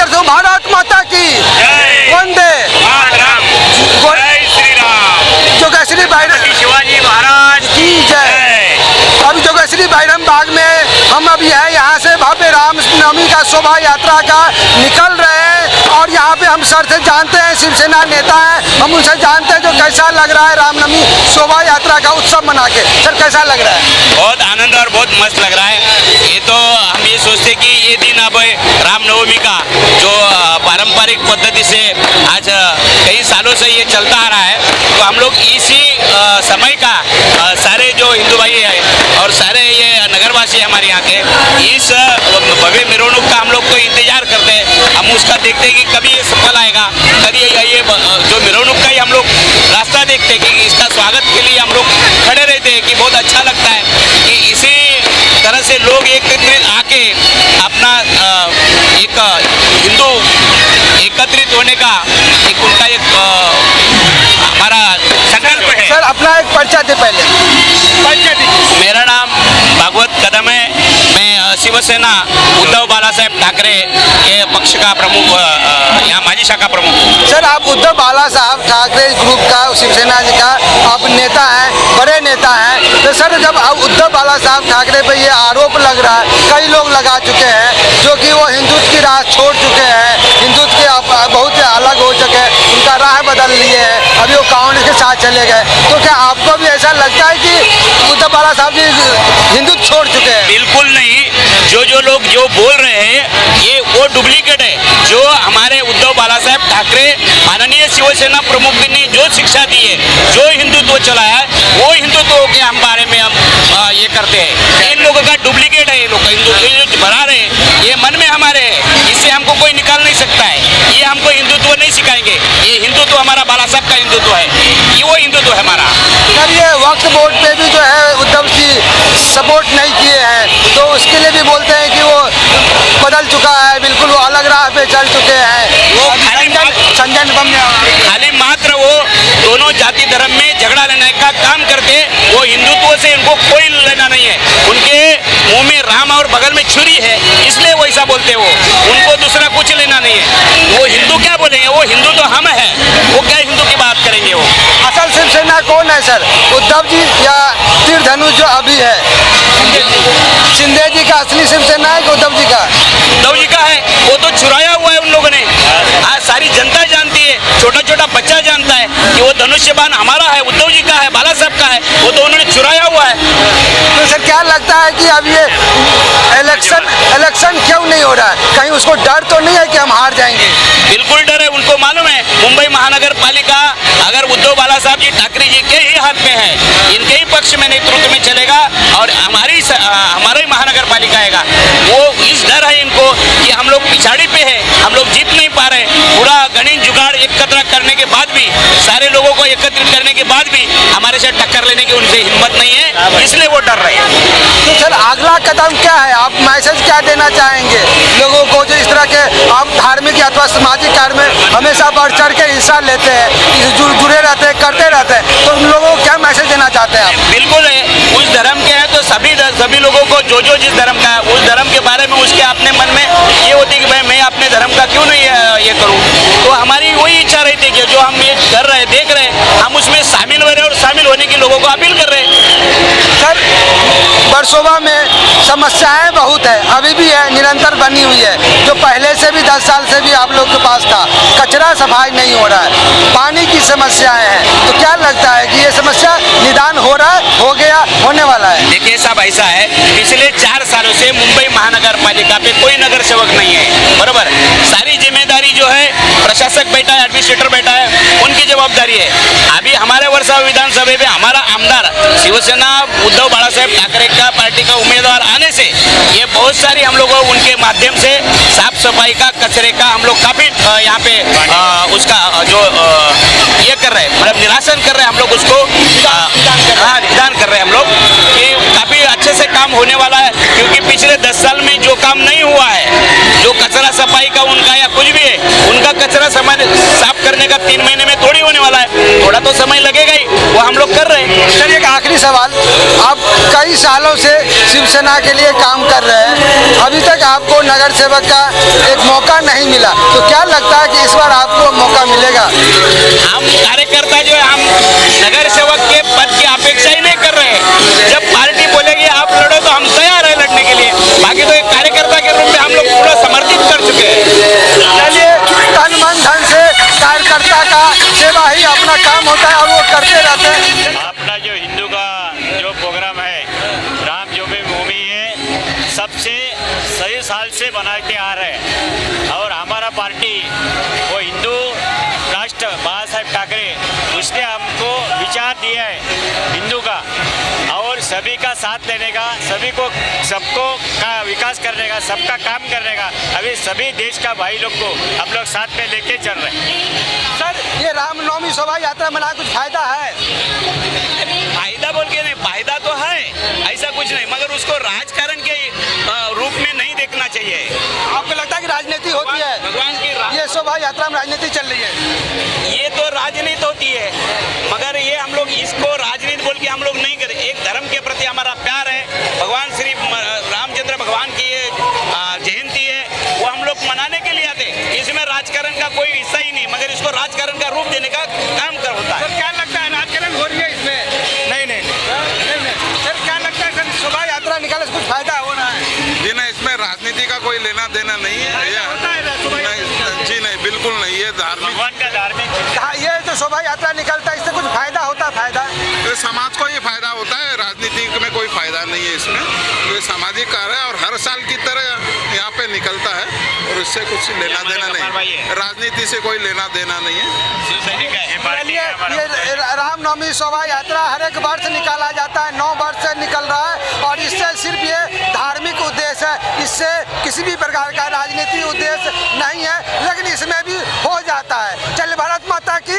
जोर से भारत माता की वंदे जोगेश्वरी बैरम शिवाजी महाराज की जय। अभी जोगेश्वरी बैरम बाग में हम अभी है, यहाँ से भव्य रामनवमी का शोभा यात्रा का निकल रहे हैं और यहाँ पे हम सर से जानते हैं, शिवसेना नेता हैं, हम उनसे जानते हैं जो कैसा लग रहा है रामनवमी शोभा यात्रा का उत्सव मना के। सर कैसा लग रहा है? बहुत आनंद और बहुत मस्त लग रहा है। ये तो हम ये सोचते कि ये दिन अब रामनवमी का जो पारंपरिक पद्धति से आज कई सालों से ये चलता आ रहा है, तो हम लोग इसी समय का सारे जो हिंदू भाई है और सारे ये नगरवासी हमारे यहाँ के इस भव्य मिरवणूक का हम लोग तो इंतजार करते हैं। हम उसका देखते हैं कि कभी ये सफल आएगा, कभी ये जो मिरवणूक का ही हम लोग रास्ता देखते हैं कि इसका स्वागत के लिए हम लोग खड़े रहते हैं कि बहुत अच्छा लगता है कि इसी तरह से लोग एकत्रित आके अपना एक हिंदू एकत्रित होने का एक उनका एक हमारा संकल्प है। सर अपना एक परिचय दे पहले। मेरा नाम भागवत कदम है। मैं शिवसेना उद्धव बाला साहेब ठाकरे के पक्ष का प्रमुख, यहाँ माजी शाखा प्रमुख हूँ। सर आप उद्धव बाला साहब ठाकरे ग्रुप का, शिवसेना जी का आप नेता हैं, बड़े नेता हैं, तो सर जब अब उद्धव बाला साहब ठाकरे पे ये आरोप लग रहा है, कई लोग लगा चुके हैं जो कि वो हिंदुत्व की राह छोड़ चुके हैं, हिंदुत्व के बहुत अलग हो चुके हैं, उनका राह बदल लिए हैं, अभी वो कांग्रेस के साथ चले गए, तो क्या आपको भी ऐसा लगता है कि उद्धव बाला साहब जी हिंदुत्व छोड़ चुके हैं? बिल्कुल नहीं। जो लोग जो बोल रहे हैं ये वो डुप्लीकेट है। जो हमारे उद्धव बाला साहेब ठाकरे माननीय शिवसेना प्रमुख ने जो शिक्षा दी है, जो हिंदुत्व चलाया है, वो हिंदुत्व के हम बारे में हम ये करते हैं। इन लोगों का डुप्लीकेट है। ये लोग हिंदुत्व जो भरा रहे ये मन में हमारे है, इससे हमको कोई निकाल नहीं सकता है। ये हमको हिंदुत्व नहीं सिखाएंगे। ये हिंदुत्व हमारा बाला साहब का हिंदुत्व है, ये वो हिंदुत्व है हमारा। सर ये वक्त वोट पे भी जो है उद्धव जी सपोर्ट नहीं किए हैं, तो उसके लिए भी बोलते हैं कि वो बदल चुका है, बिल्कुल वो अलग राह पे चल चुके हैं। वो संजन बम खाली मात्र वो दोनों जाति धर्म में झगड़ा लेने का काम करते, वो हिंदुत्व से इनको कोई लेना नहीं है। उनके मुंह में राम और बगल में छुरी है, इसलिए वो ऐसा बोलते हैं। वो उनको दूसरा कुछ लेना नहीं है। वो हिंदू क्या बोलेंगे? वो हिंदू तो हम हैं, वो क्या हिंदू की बात करेंगे? वो असल शिवसेना कौन है सर, उद्धव जी या तीर धनुष जो अभी है? शिंदे जी का असली शिवसेना है कि उद्धव जी का? उद्धव जी का है। वो तो चुराया हुआ है उन लोगों ने। आज सारी जनता जानती है, छोटा छोटा बच्चा जानता है कि वो धनुष्यबाण हमारा है, उद्धव जी का है, बाला साहब का है। वो तो उन्होंने चुराया हुआ है। तो सर क्या लगता है कि अब ये इलेक्शन क्यों नहीं हो रहा है? कहीं उसको डर तो नहीं है कि हम हार जाएंगे? बिल्कुल डर है। उनको मालूम है मुंबई महानगर पालिका अगर उद्धव बाला साहब जी ठाकरे जी के ही हाथ में है, इनके ही पक्ष में नेतृत्व में चलेगा और हमारा ही महानगर पालिका आएगा। वो इस डर है इनको कि हम लोग पिछाड़ी पे है, हम लोग जीत नहीं पा रहे। पूरा गणित जुगाड़ एकत्र करने के बाद भी, सारे लोगों को एकत्रित करने के बाद भी हमारे से टक्कर लेने की उनसे हिम्मत नहीं है, इसलिए वो डर रहे हैं। तो सर अगला कदम क्या है? आप मैसेज क्या देना चाहेंगे लोगों को जो इस तरह के आप धार्मिक अथवा सामाजिक कार्य में हमेशा बढ़ चढ़ के हिस्सा लेते हैं, जुड़े रहते हैं, करते रहते हैं, तो उन लोगों को क्या मैसेज देना चाहते हैं आप? बिल्कुल है। उस धर्म के हैं तो सभी लोगों को जो जिस धर्म का है उस धर्म के बारे में उसके अपने मन में ये होती है कि भाई मैं अपने धर्म का क्यों नहीं ये करूं। तो हमारी वही इच्छा रहती है कि जो हम ये कर रहे हैं, देख रहे हैं, हम उसमें शामिल हो रहे हैं और शामिल होने की लोगों को अपील कर रहे हैं। सर बरसोबा में समस्याएं बहुत है, अभी भी है, निरंतर बनी हुई है, जो पहले से भी 10 साल से भी आप लोग के पास था। कचरा सफाई नहीं हो रहा है, पानी की समस्याएं हैं, तो क्या लगता है कि ये समस्या निदान हो रहा है, हो गया, होने वाला है? देखिए साहब ऐसा है, पिछले 4 सालों से मुंबई महानगर पालिका पे कोई नगर सेवक नहीं है, बराबर। सारी जिम्मेदारी जो है प्रशासक बैठा है, एडमिनिस्ट्रेटर बैठा है, उनकी जवाबदारी है। अभी हमारे वर्षा विधानसभा में हमारा आमदार शिवसेना उद्धव बाला साहेब ठाकरे का पार्टी का उम्मीदवार आने से ये बहुत सारी हम लोग उनके माध्यम से साफ सफाई का, कचरे का हम लोग काफी यहाँ पे उसका जो ये कर रहे हैं, मतलब निरासन कर रहे हैं हम लोग उसको निदान कर रहे हैं हम लोग कि काफी अच्छे से काम होने वाला है। क्योंकि पिछले 10 साल में जो काम नहीं हुआ है, जो कचरा सफाई का उनका या कुछ भी है, उनका कचरा साफ करने का 3 महीने में थोड़ी होने वाला है, थोड़ा तो समय लगेगा ही, वो हम लोग कर रहे हैं। सर एक आखिरी आखिरी सवाल, आप कई सालों से शिवसेना के लिए काम कर रहे हैं, अभी तक आपको नगर सेवक का एक मौका नहीं मिला, तो क्या लगता है कि इस बार आपको मौका मिलेगा? हम कार्यकर्ता जो है हम नगर सेवक के पद की अपेक्षा ही नहीं कर रहे हैं। जब पार्टी बोलेगी आप लड़ो तो हम तैयार है लड़ने के लिए, बाकी तो एक कार्यकर्ता के रूप में हम लोग पूरा समर्पित कर चुके हैं। चलिए, तन मन धन से कार्यकर्ता का सेवा ही अपना काम होता है और वो करते रहते हैं। अपना जो हिंदू का जो प्रोग्राम है राम जन्मभूमि है, सबसे सही साल से बनाते आ रहे हैं और हमारा पार्टी वो हिंदू राष्ट्र बाबा साहेब ठाकरे उसने हमको विचार दिया है हिंदू का और सभी का साथ लेने का, सभी को सबको का विकास करने का, सबका काम करने का, अभी सभी देश का भाई लोग को हम लोग साथ में लेके चल रहे हैं। सर, ये रामनवमी शोभा यात्रा मना कुछ फायदा है? फायदा बोल के नहीं, फायदा तो है, ऐसा कुछ नहीं, मगर उसको राजकारण के रूप में नहीं देखना चाहिए। आपको लगता है कि राजनीति होती है? भगवान की ये शोभा यात्रा में राजनीति चल रही है? ये तो राजनीति होती है, मगर ये हम लोग इसको राजनीति बोल के हम लोग नहीं करें। एक धर्म के प्रति हमारा प्यार है, भगवान श्री रामचंद्र भगवान की ये जयंती है, वो हम लोग मनाने के लिए आते हैं। इसमें राजकारण का कोई हिस्सा ही नहीं, मगर इसको राजकारण का रूप देने का काम कर होता है। सर, क्या लगता है राजकारण हो रही है इसमें? नहीं। सर, क्या लगता है सर, शोभा यात्रा निकालने से कुछ फायदा हो रहा है? जी नहीं, इसमें राजनीति का कोई लेना देना नहीं है। होता है शोभा नहीं, जी नहीं, बिल्कुल नहीं, ये धार्मिक, भगवान का धार्मिक हाँ, ये जो शोभा यात्रा निकलता है इससे कुछ फायदा होता है? फायदा ये समाज को ही फायदा होता है, राजनीति में कोई फायदा नहीं है इसमें। ये सामाजिक कार्य है और हर साल की तरह यहाँ पे निकलता है और इससे कुछ लेना देना नहीं, राजनीति से कोई लेना देना नहीं है। शिव सैनिक है, ये पार्टी चलिए, है हमारा। ये रामनवमी शोभा यात्रा हर एक वर्ष निकाला जाता है, 9 वर्ष से निकल रहा है और इससे सिर्फ ये धार्मिक उद्देश्य है, इससे किसी भी प्रकार का राजनीतिक उद्देश्य नहीं है, लेकिन इसमें भी हो जाता है। चलिए, भारत माता की